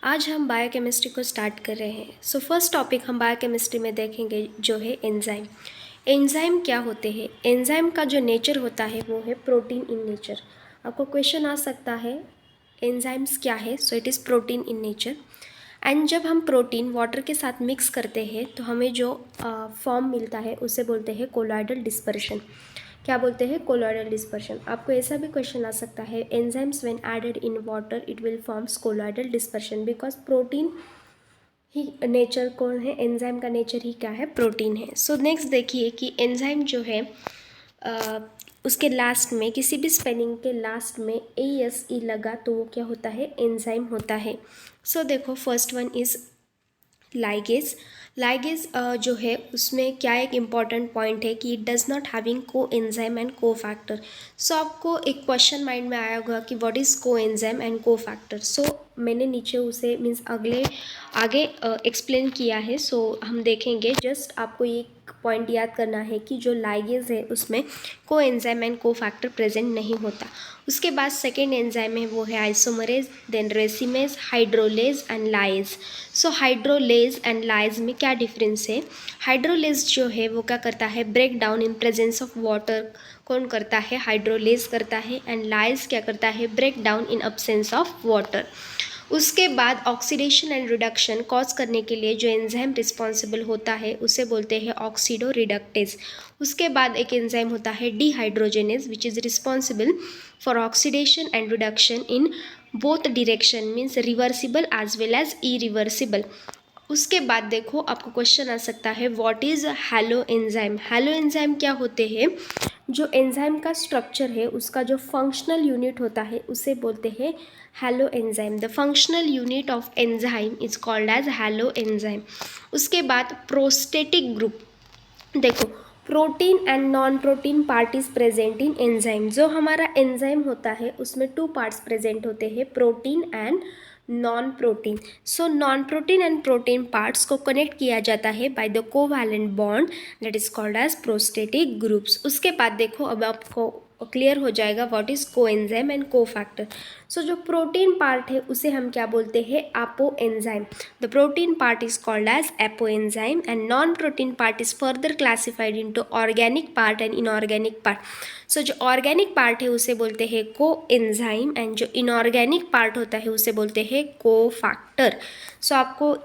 आज हम बायोकेमिस्ट्री को स्टार्ट कर रहे हैं। सो फर्स्ट टॉपिक हम बायोकेमिस्ट्री में देखेंगे जो है एंजाइम। एंजाइम क्या होते हैं? एंजाइम का जो नेचर होता है वो है प्रोटीन इन नेचर। आपको क्वेश्चन आ सकता है एंजाइम्स क्या है? So it is protein in nature. And जब हम प्रोटीन वाटर के साथ मिक्स करते हैं तो हमें जो फॉर्म मिलता है उसे बोलते हैं कोलॉइडल डिस्पर्शन। क्या बोलते हैं? Colloidal dispersion. आपको ऐसा भी क्वेश्चन आ सकता है enzymes when added in water it will forms colloidal dispersion because protein ही नेचर कौन है? एंजाइम का नेचर ही क्या है? प्रोटीन है। सो नेक्स्ट देखिए कि एंजाइम जो है उसके लास्ट में किसी भी स्पेलिंग के लास्ट में ASE लगा तो वो क्या होता है? एंजाइम होता है। सो देखो first one is ligase. Ligase जो है उसमें क्या एक इम्पॉर्टेंट पॉइंट है कि इट डज़ नॉट हैविंग को एंजाइम एंड को फैक्टर। सो आपको एक क्वेश्चन माइंड में आया होगा कि व्हाट इज़ को एंजाइम एंड को फैक्टर। सो मैंने नीचे उसे मीन्स आगे एक्सप्लेन किया है। सो हम देखेंगे। जस्ट आपको एक पॉइंट याद करना है कि जो लाइगेज है उसमें coenzyme and cofactor present नहीं होता। उसके बाद सेकेंड एंजाइम है वो है isomerase, then racemase, hydrolase and lyase. So hydrolase and lyase में क्या डिफरेंस है? हाइड्रोलेज जो है वो क्या करता है? Break down in presence of water. कौन करता है? हाइड्रोलेज करता है। एंड लाइज क्या करता है? Break down in absence of water. उसके बाद ऑक्सीडेशन एंड रिडक्शन कॉज करने के लिए जो एंजाइम रिस्पॉन्सिबल होता है उसे बोलते हैं ऑक्सीडो रिडक्टेज। उसके बाद एक एंजाइम होता है dehydrogenase which is responsible for oxidation and reduction in both direction means reversible as well as irreversible. उसके बाद देखो आपको क्वेश्चन आ सकता है what is holoenzyme. Holoenzyme क्या होते हैं? जो एंजाइम का स्ट्रक्चर है उसका जो फंक्शनल यूनिट होता है उसे बोलते हैं holo enzyme. The functional unit of enzyme is called as holo enzyme. उसके बाद प्रोस्टेटिक ग्रुप। देखो protein and non protein part is present in enzyme. जो हमारा एंजाइम होता है उसमें टू पार्ट्स प्रेजेंट होते हैं, protein and non protein. So non protein and protein parts को कनेक्ट किया जाता है by the covalent bond that is called as prosthetic groups. उसके बाद देखो अब आपको क्लियर हो जाएगा what is coenzyme and cofactor. So जो प्रोटीन पार्ट है उसे हम क्या बोलते हैं? Apoenzyme. The protein part is called as apoenzyme and non protein part is further classified into organic part and inorganic part. So जो organic part है उसे बोलते हैं को एंजाइम एंड जो इनऑर्गेनिक पार्ट होता है उसे बोलते हैं कोफैक्टर। सो आपको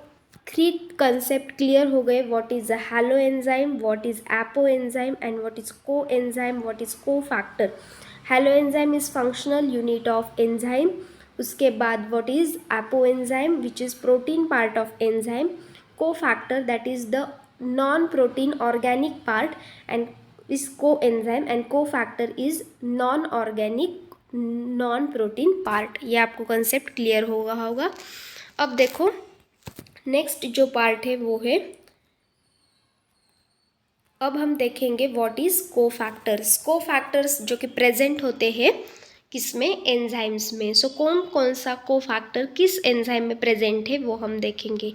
थ्री कंसेप्ट क्लियर हो गए, what is holoenzyme, what is apoenzyme and what is coenzyme, what is cofactor. Holoenzyme is functional unit of enzyme. उसके बाद what is apoenzyme which is protein part of enzyme. Cofactor that is the non protein organic part and is coenzyme and cofactor is non organic non protein part. ये आपको concept clear होगा। अब देखो next जो part है वो है, अब हम देखेंगे व्हाट इज कोफैक्टर्स। कोफैक्टर्स जो कि प्रेजेंट होते हैं किसमें? एंजाइम्स में। सो कौन कौन सा कोफैक्टर किस एंजाइम में प्रेजेंट है वो हम देखेंगे।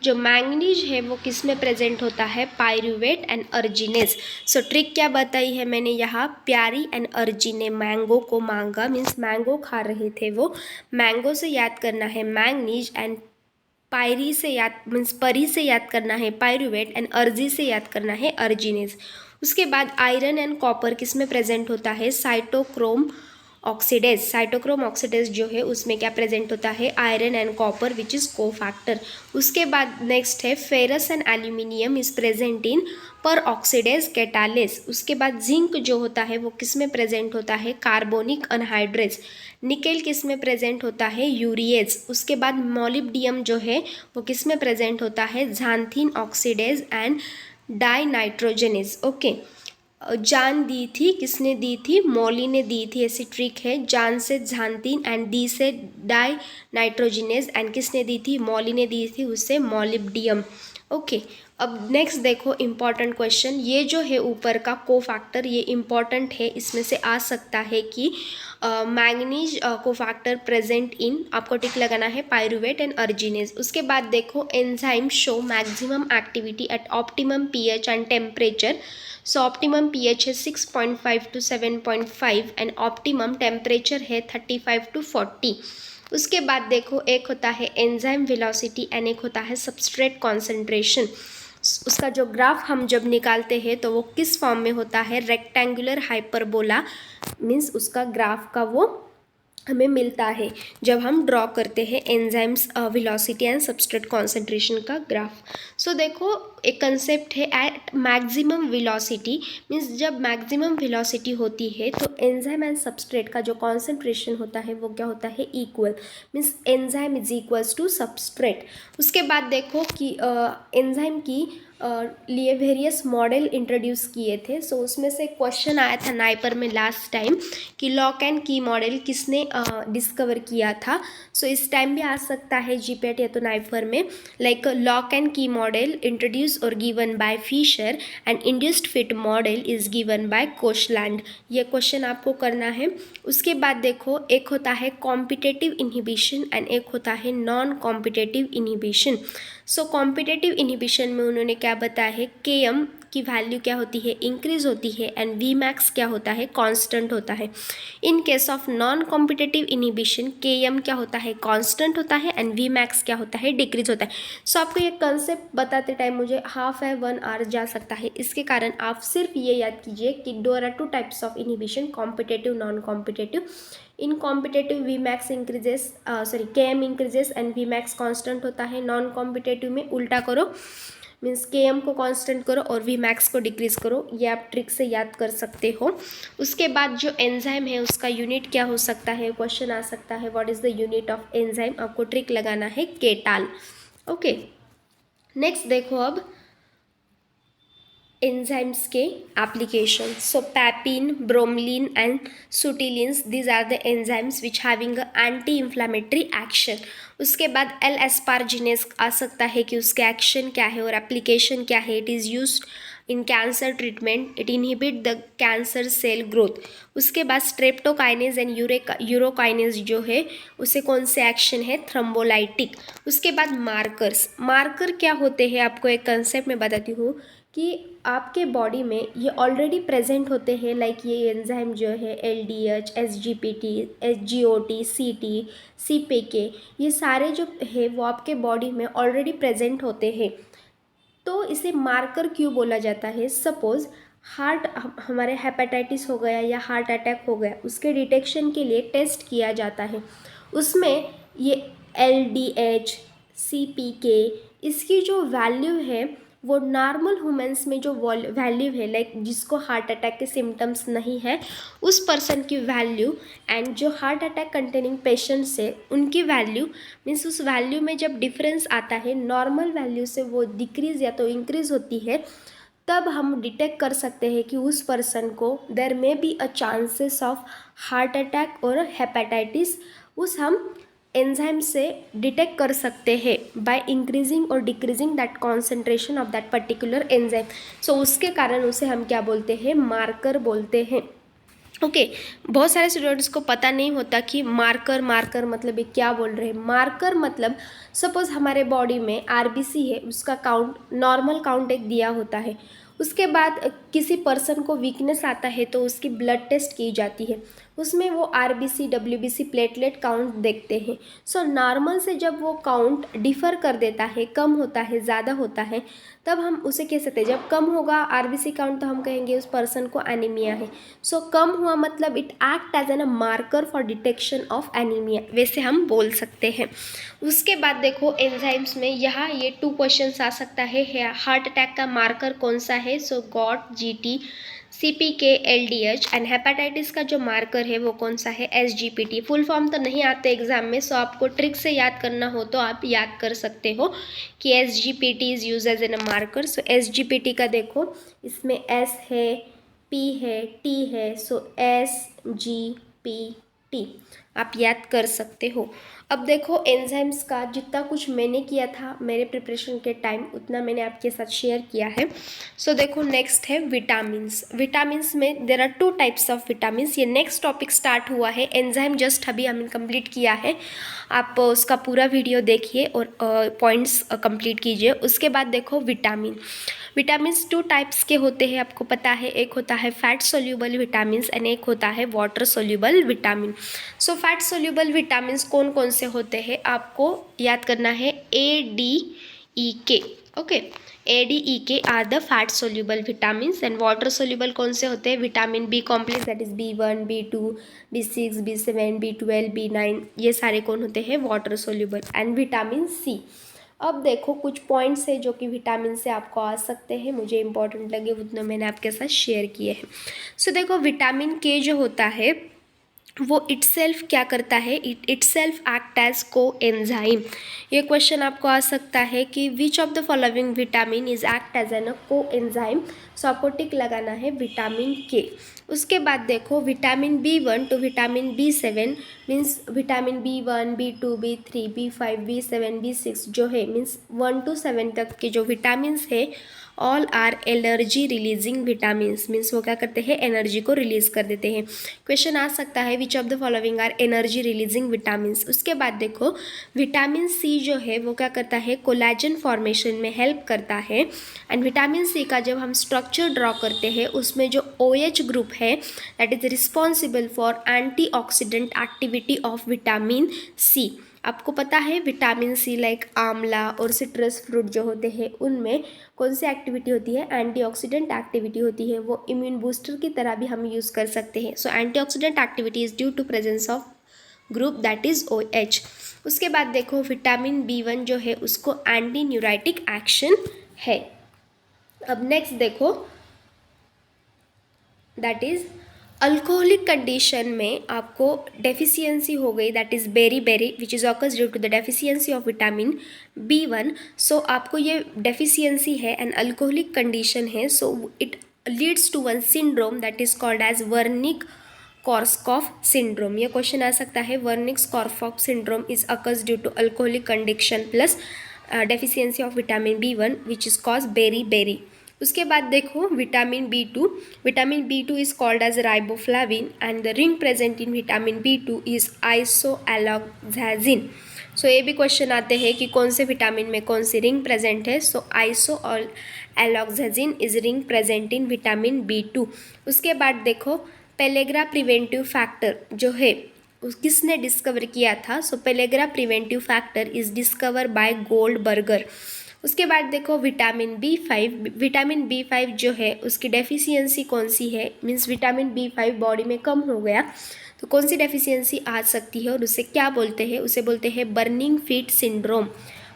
जो मैंगनीज है वो किस में प्रेजेंट होता है? Pyruvate and arginase. So trick क्या बताई है मैंने यहाँ? प्यारी एंड अर्जी ने मैंगो को मांगा मीन्स मैंगो खा रहे थे वो। मैंगो से याद करना है मैंगनीज एंड पायरी से याद मीन्स परी से याद करना है पायरुवेट एंड अर्जी से याद करना है अर्जिनेज। उसके बाद आयरन एंड कॉपर किस में प्रेजेंट होता है? Cytochrome oxidase. साइटोक्रोम ऑक्सीडेज जो है उसमें क्या प्रेजेंट होता है? Iron and copper which is cofactor. उसके बाद नेक्स्ट है ferrous and aluminium is present इन पर ऑक्सीडेज कैटालिस। उसके बाद जिंक जो होता है वो किस में प्रेजेंट होता है? Carbonic anhydrase. निकेल किस में प्रेजेंट होता है? यूरिएज। उसके बाद मोलिब्डियम जो है वो किस में प्रेजेंट होता है? Xanthine oxidase and dinitrogenase. Okay, जान दी थी, किसने दी थी? मॉली ने दी थी, ऐसी ट्रिक है। जान से झांतीन एंड डी से डाई नाइट्रोजनेज एंड किसने दी थी? मॉली ने दी थी, उससे मोलिब्डियम। ओके, अब नेक्स्ट देखो इम्पॉर्टेंट क्वेश्चन। ये जो है ऊपर का कोफैक्टर ये इम्पॉर्टेंट है, इसमें से आ सकता है कि मैंगनीज कोफैक्टर प्रेजेंट इन, आपको टिक लगाना है, पायरुवेट एंड अर्जिनेज। उसके बाद देखो enzyme show maximum activity at optimum pH and temperature. So optimum pH है 6.5 to 7.5 एंड ऑप्टिमम टेम्परेचर है 35 to 40। उसके बाद देखो एक होता है एंजाइम वेलोसिटी एंड एक होता है सबस्ट्रेट कॉन्सेंट्रेशन। उसका जो ग्राफ हम जब निकालते हैं तो वो किस फॉर्म में होता है, रेक्टेंगुलर हाइपरबोला मीन्स उसका ग्राफ का वो हमें मिलता है जब हम ड्रॉ करते हैं enzymes velocity and substrate concentration का ग्राफ। सो देखो एक कंसेप्ट है एट मैक्सिमम वेलोसिटी मीन्स जब मैक्सिमम वेलोसिटी होती है तो एंजाइम एंड सबस्ट्रेट का जो कॉन्सेंट्रेशन होता है वो क्या होता है, equal means enzyme is equals to substrate. उसके बाद देखो कि एंजाइम की लिए वेरियस मॉडल इंट्रोड्यूस किए थे। सो उसमें से क्वेश्चन आया था नाइपर में लास्ट टाइम कि लॉक एंड की मॉडल किसने डिस्कवर किया था। सो इस टाइम भी आ सकता है जीपेट या तो नाइपर में, like lock and key model introduce और given by Fisher and induced fit model is given by Koshland. ये क्वेश्चन आपको करना है। उसके बाद देखो एक होता है कॉम्पिटेटिव इनहिबिशन एंड एक होता है नॉन कॉम्पिटेटिव इनहिबिशन। सो कॉम्पिटेटिव इनहिबिशन में उन्होंने क्या बताया है, Km की वैल्यू क्या होती है, इंक्रीज होती है एंड Vmax क्या होता है, कांस्टेंट होता है। In case of non competitive inhibition Km क्या होता है, कांस्टेंट होता है एंड Vmax क्या होता है, डिक्रीज होता है। सो आपको ये कंसेप्ट बताते टाइम मुझे हाफ है 1 आवर जा सकता है, इसके कारण आप सिर्फ ये याद कीजिए कि there are 2 types of inhibition, competitive non competitive. In competitive Vmax increases Km increases and Vmax constant होता है। नॉन कॉम्पिटेटिव में उल्टा करो मीन्स Km को कांस्टेंट करो और Vmax को डिक्रीज करो। ये आप ट्रिक से याद कर सकते हो। उसके बाद जो एंजाइम है उसका यूनिट क्या हो सकता है, क्वेश्चन आ सकता है what is the unit of enzyme, आपको ट्रिक लगाना है केटाल। ओके नेक्स्ट देखो अब enzymes के application. So papain, bromelain and sutilins, these are the enzymes which having a anti-inflammatory action. उसके बाद L asparginase आ सकता है कि उसके एक्शन क्या है और एप्लीकेशन क्या है। It is used in cancer treatment, it inhibit the cancer cell growth. उसके बाद स्ट्रेप्टोकाइनेज एंड यूरोकाइनेज जो है उसे कौन से एक्शन है, थ्रोम्बोलाइटिक। उसके बाद मार्कर्स, मार्कर क्या होते हैं आपको एक कंसेप्ट में बताती हूँ कि आपके बॉडी में ये ऑलरेडी प्रेजेंट होते हैं, लाइक ये एंजाइम जो है LDH, SGPT, SGOT, CT, CPK, ये सारे जो है वो आपके बॉडी में ऑलरेडी प्रेजेंट होते हैं। तो इसे मार्कर क्यों बोला जाता है, सपोज़ हार्ट हमारे हेपेटाइटिस हो गया या हार्ट अटैक हो गया, उसके डिटेक्शन के लिए टेस्ट किया जाता है। उसमें ये LDH, CPK इसकी जो वैल्यू है वो नॉर्मल ह्यूमंस में जो वैल्यू है, लाइक जिसको हार्ट अटैक के सिम्टम्स नहीं है उस पर्सन की वैल्यू एंड जो हार्ट अटैक कंटेनिंग पेशेंट्स है उनकी वैल्यू मीन्स उस वैल्यू में जब डिफरेंस आता है नॉर्मल वैल्यू से वो डिक्रीज़ या तो इंक्रीज़ होती है, तब हम डिटेक्ट कर सकते हैं कि उस पर्सन को there may be a chances of heart attack और हेपेटाइटिस। उस हम एंजाइम से डिटेक्ट कर सकते हैं बाय इंक्रीजिंग और decreasing that concentration of that particular enzyme. So उसके कारण उसे हम क्या बोलते हैं, मार्कर बोलते हैं। ओके बहुत सारे स्टूडेंट्स को पता नहीं होता कि मार्कर मतलब ये क्या बोल रहे हैं। मार्कर मतलब सपोज़ हमारे बॉडी में RBC है, उसका काउंट नॉर्मल काउंट एक दिया होता है। उसके बाद किसी पर्सन को वीकनेस आता है तो उसकी ब्लड टेस्ट की जाती है, उसमें वो RBC, WBC, प्लेटलेट काउंट देखते हैं। सो नॉर्मल से जब वो काउंट डिफ़र कर देता है, कम होता है, ज़्यादा होता है, तब हम उसे कह सकते हैं। जब कम होगा RBC काउंट तो हम कहेंगे उस पर्सन को एनीमिया है। सो कम हुआ मतलब it act as an a marker for detection of anaemia, वैसे हम बोल सकते हैं। उसके बाद देखो एंजाइम्स में यहाँ ये 2 क्वेश्चन आ सकता है, हार्ट अटैक का मार्कर कौन सा है, सो got, GT, CPK, LDH and hepatitis का जो मार्कर है वो कौन सा है, SGPT। फुल फॉर्म तो नहीं आते एग्जाम में, सो आपको ट्रिक से याद करना हो तो आप याद कर सकते हो कि SGPT is use as an a marker. So SGPT का देखो इसमें S है, P है, T है, सो SGPT आप याद कर सकते हो। अब देखो एंजाइम्स का जितना कुछ मैंने किया था मेरे प्रिपरेशन के टाइम उतना मैंने आपके साथ शेयर किया है। सो देखो नेक्स्ट है विटामिन्स। विटामिन्स में there are 2 types of vitamins. ये नेक्स्ट टॉपिक स्टार्ट हुआ है, एंजाइम जस्ट अभी हमने कंप्लीट किया है, आप उसका पूरा वीडियो देखिए और पॉइंट्स कंप्लीट कीजिए। उसके बाद देखो विटामिन, विटामिन्स 2 टाइप्स के होते हैं आपको पता है, एक होता है फैट सोल्यूबल विटामिन्स एंड एक होता है water soluble vitamin. So fat soluble vitamin कौन कौन से होते हैं आपको याद करना है, ADEK। Okay, ADEK are the fat soluble vitamin. And water soluble कौन से होते हैं, vitamin B complex that is B1, B2, B6, B7, B12, B9, ये सारे कौन होते हैं, water soluble. And vitamin C. अब देखो कुछ पॉइंट्स है जो कि विटामिन से आपको आ सकते हैं, मुझे इंपॉर्टेंट लगे उतना मैंने आपके साथ शेयर किए हैं। सो देखो विटामिन के जो होता है वो इटसेल्फ क्या करता है, itself act as co enzyme. ये क्वेश्चन आपको आ सकता है कि which of the following vitamin is act as an co enzyme. So आपको टिक लगाना है विटामिन के। उसके बाद देखो vitamin B1 to vitamin B7 means vitamin B1, B2, B3, B5, B7, B6 जो है मीन्स 1 to 7 तक के जो विटामिन है all are energy releasing vitamins. Means वो क्या करते हैं, एनर्जी को रिलीज कर देते हैं। क्वेश्चन आ सकता है which of the following are energy releasing vitamins. उसके बाद देखो विटामिन सी जो है वो क्या करता है, कोलेजन फॉर्मेशन में हेल्प करता है। एंड विटामिन सी का जब हम स्ट्रक्चर ड्रॉ करते हैं उसमें जो OH ग्रुप है that is responsible for antioxidant activity of vitamin C. आपको पता है विटामिन सी लाइक आंवला और सिट्रस फ्रूट जो होते हैं उनमें कौन सी एक्टिविटी होती है, एंटीऑक्सीडेंट एक्टिविटी होती है। वो इम्यून बूस्टर की तरह भी हम यूज़ कर सकते हैं। So antioxidant activity is due to presence of group that is OH। उसके बाद देखो विटामिन B1 जो है उसको एंटी न्यूराइटिक एक्शन है। अब नेक्स्ट देखो दैट इज अल्कोहलिक कंडीशन में आपको डेफिशिएंसी हो गई that is beriberi which is occurs due to the deficiency of vitamin B1। So आपको ये डेफिशिएंसी है एंड अल्कोहलिक कंडीशन है, so it leads to one syndrome that is called as Wernicke Korsakoff syndrome. ये question आ सकता है, Wernicke Korsakoff syndrome is occurs due to alcoholic condition plus deficiency of vitamin B1 which is cause beri. उसके बाद देखो vitamin B2 is called as riboflavin and the ring present in vitamin B2 is isoalloxazine. So ये भी question आते हैं कि कौन से विटामिन में कौन सी रिंग प्रेजेंट है। So isoalloxazine is ring present in vitamin B2। उसके बाद देखो पेलेग्रा प्रिवेंटिव फैक्टर जो है किसने डिस्कवर किया था। So pellagra preventive factor is discover by Goldberger. उसके बाद देखो विटामिन B5 जो है उसकी डेफिशिएंसी कौन सी है, मीन्स विटामिन B5 बॉडी में कम हो गया तो कौन सी डेफिशिएंसी आ सकती है और उसे क्या बोलते हैं, उसे बोलते हैं बर्निंग फीट सिंड्रोम।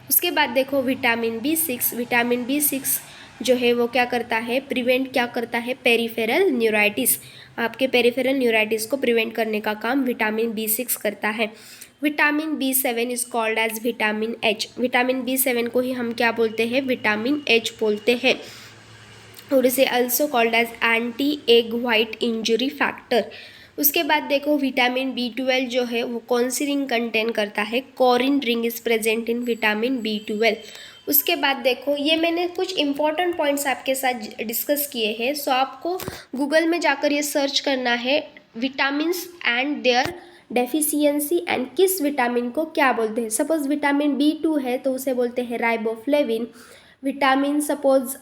उसके बाद देखो विटामिन B6 जो है वो क्या करता है, क्या करता है, पेरिफेरल न्यूराइटिस। आपके पेरिफेरल न्यूराइटिस को प्रिवेंट करने का काम विटामिन B6 करता है। Vitamin B7 is called as vitamin H। Vitamin B7 को ही हम क्या बोलते हैं, विटामिन H बोलते हैं और इसे also called as anti egg white injury factor. उसके बाद देखो विटामिन B12 जो है वो कौन सी रिंग कंटेन करता है, corrin ring is present in vitamin B12। उसके बाद देखो ये मैंने कुछ इंपॉर्टेंट पॉइंट्स आपके साथ डिस्कस किए हैं। सो आपको गूगल में जाकर ये सर्च करना है vitamins and their deficiency and किस विटामिन को क्या बोलते हैं। सपोज विटामिन B2 है तो उसे बोलते हैं riboflavin. Vitamin suppose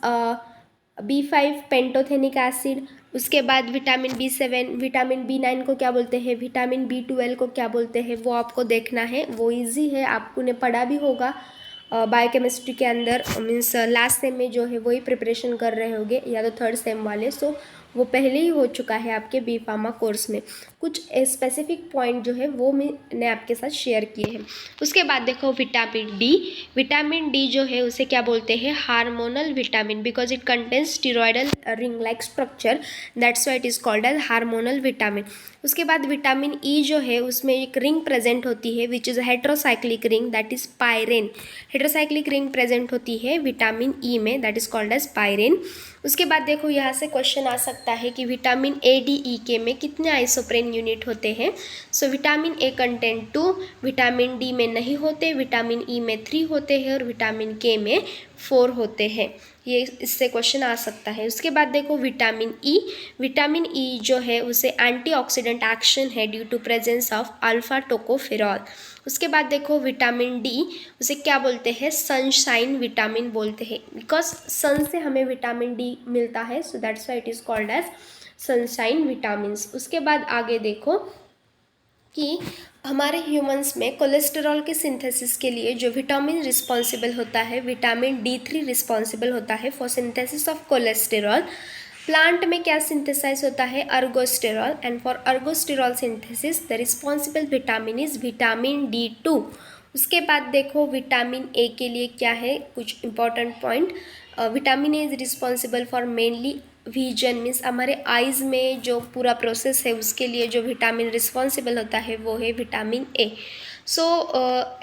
B5 pantothenic acid. उसके बाद विटामिन B7, विटामिन B9 को क्या बोलते हैं, विटामिन B12 को क्या बोलते हैं, वो आपको देखना है। वो इजी है, आपको ने पढ़ा भी होगा बायोकेमिस्ट्री के अंदर, मीन्स लास्ट सेम में जो है वही प्रिपरेशन कर रहे होंगे या तो थर्ड सेम वाले। सो वो पहले ही हो चुका है आपके बी फार्मा कोर्स में। कुछ स्पेसिफिक पॉइंट जो है वो मैंने आपके साथ शेयर किए हैं। उसके बाद देखो विटामिन डी जो है उसे क्या बोलते हैं, hormonal vitamin, because it contains steroidal ring like structure, that's why it is called as hormonal vitamin. उसके बाद विटामिन ई जो है उसमें एक रिंग प्रेजेंट होती है which is heterocyclic ring, that is pyran. Heterocyclic ring present होती है विटामिन ई में, that is called as pyran. उसके बाद देखो यहाँ से क्वेश्चन आ सकता है कि विटामिन ए डी ई के में कितने आइसोप्रेन यूनिट होते हैं। So vitamin a content 2, vitamin D में नहीं होते, विटामिन ई में 3 होते हैं और विटामिन के में 4 होते हैं। ये इससे क्वेश्चन आ सकता है। उसके बाद देखो विटामिन ई जो है उसे एंटीऑक्सीडेंट एक्शन है due to presence of alpha tocopherol. उसके बाद देखो विटामिन डी उसे क्या बोलते हैं, सनशाइन विटामिन बोलते हैं, बिकॉज सन से हमें विटामिन डी मिलता है, so that's why it is called as sunshine vitamin. उसके बाद आगे देखो कि हमारे ह्यूमंस में कोलेस्टेरॉल के सिंथेसिस के लिए जो विटामिन रिस्पॉन्सिबल होता है, विटामिन D3 रिस्पॉन्सिबल होता है for synthesis of cholesterol. Plant में क्या सिंथेसाइज होता है? Ergosterol. And for ergosterol synthesis the responsible vitamin is vitamin D2। उसके बाद देखो विटामिन ए के लिए क्या है, कुछ important point. Vitamin A is responsible for mainly vision, means हमारे आइज़ में जो पूरा प्रोसेस है उसके लिए जो विटामिन रिस्पॉन्सिबल होता है वो है विटामिन ए। सो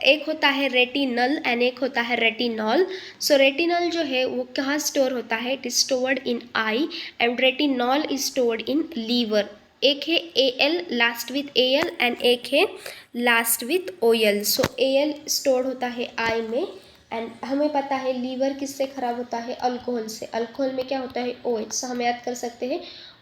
एक होता है रेटिनल एंड एक होता है रेटिनॉल। सो रेटिनल जो है वो कहाँ स्टोर होता है? It is stored in eye and retinol is stored in liver. एक है AL last with AL and एक है last with OL। So AL store होता है आई में एंड हमें पता है लीवर किससे ख़राब होता है? अल्कोहल से। अल्कोहल में क्या होता है? OH। सो हम याद कर सकते हैं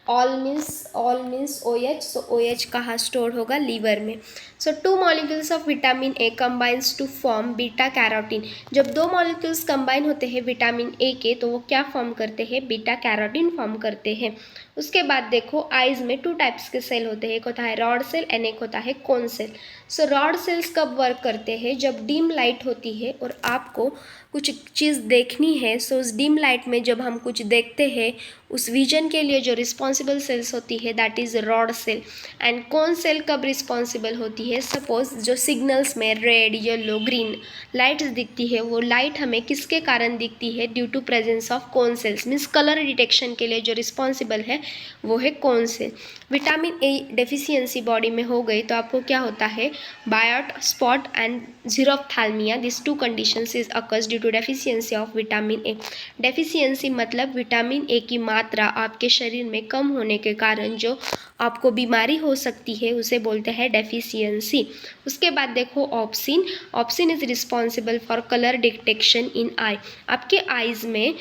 OL means OH। So OH कहाँ स्टोर होगा? लीवर में। So 2 molecules of vitamin A combines to form beta carotene. जब 2 मॉलिक्यूल्स कंबाइन होते हैं विटामिन ए के तो वो क्या फॉर्म करते हैं? बीटा कैरोटीन फॉर्म करते हैं। उसके बाद देखो आइज़ में 2 टाइप्स के सेल होते हैं, एक होता है रॉड सेल एंड एक होता है कोन सेल। सो रॉड सेल्स कब वर्क करते हैं? जब डिम लाइट होती है और आपको कुछ चीज़ देखनी है। सो उस डिम लाइट में जब हम कुछ देखते हैं उस विजन के लिए जो रिस्पॉन्सिबल सेल्स होती है that is rod cell. And कौन सेल कब रिस्पॉन्सिबल होती है? सपोज जो सिग्नल्स में रेड येलो ग्रीन लाइट्स दिखती है वो लाइट हमें किसके कारण दिखती है? Due to presence of cone cells, means colour detection के लिए जो रिस्पॉन्सिबल है वो है cone cell. Vitamin A deficiency body में हो गई तो आपको क्या होता है? Bitot spot and xerophthalmia. This 2 conditions is occurs due to deficiency of vitamin A. Deficiency मतलब विटामिन ए की मात्रा आपके शरीर में कम होने के कारण जो आपको बीमारी हो सकती है उसे बोलते हैं डेफिशिएंसी। उसके बाद देखो opsin. Opsin is responsible for colour detection in eye. आपके आइज़ में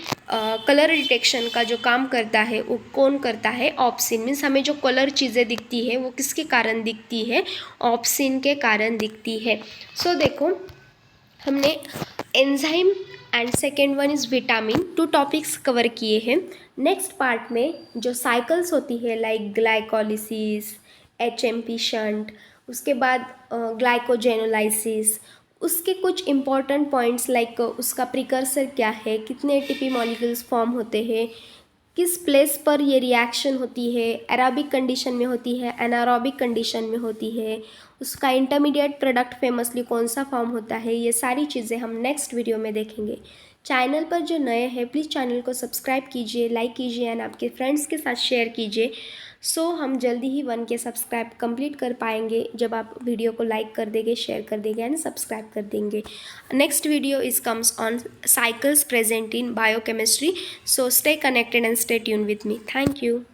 कलर डिटेक्शन का जो काम करता है वो कौन करता है? ऑप्सिन। मीन्स हमें जो कलर चीज़ें दिखती है वो किसके कारण दिखती है? ऑप्सिन के कारण दिखती है। सो देखो हमने enzyme and second one is vitamin 2 topics cover किए हैं। नेक्स्ट पार्ट में जो साइकिल्स होती है लाइक ग्लाइकोलिसिस, HMP शंट, उसके बाद ग्लाइकोजेनोलाइसिस, उसके कुछ इंपॉर्टेंट पॉइंट्स लाइक उसका प्रिकर्सर क्या है, कितने ATP मॉलिक्यूल्स फॉर्म होते हैं, किस प्लेस पर ये रिएक्शन होती है, एरोबिक कंडीशन में होती है, एनारोबिक कंडीशन में होती है, उसका इंटरमीडिएट प्रोडक्ट फेमसली कौन सा फॉर्म होता है, ये सारी चीज़ें हम नेक्स्ट वीडियो में देखेंगे। चैनल पर जो नए हैं प्लीज़ चैनल को सब्सक्राइब कीजिए, लाइक कीजिए एंड आपके फ्रेंड्स के साथ शेयर कीजिए। सो हम जल्दी ही 1 के सब्सक्राइब कंप्लीट कर पाएंगे जब आप वीडियो को लाइक कर देंगे, शेयर कर देंगे एंड सब्सक्राइब कर देंगे। Next video is comes on cycles present in biochemistry. So stay connected and stay tuned with me. Thank you.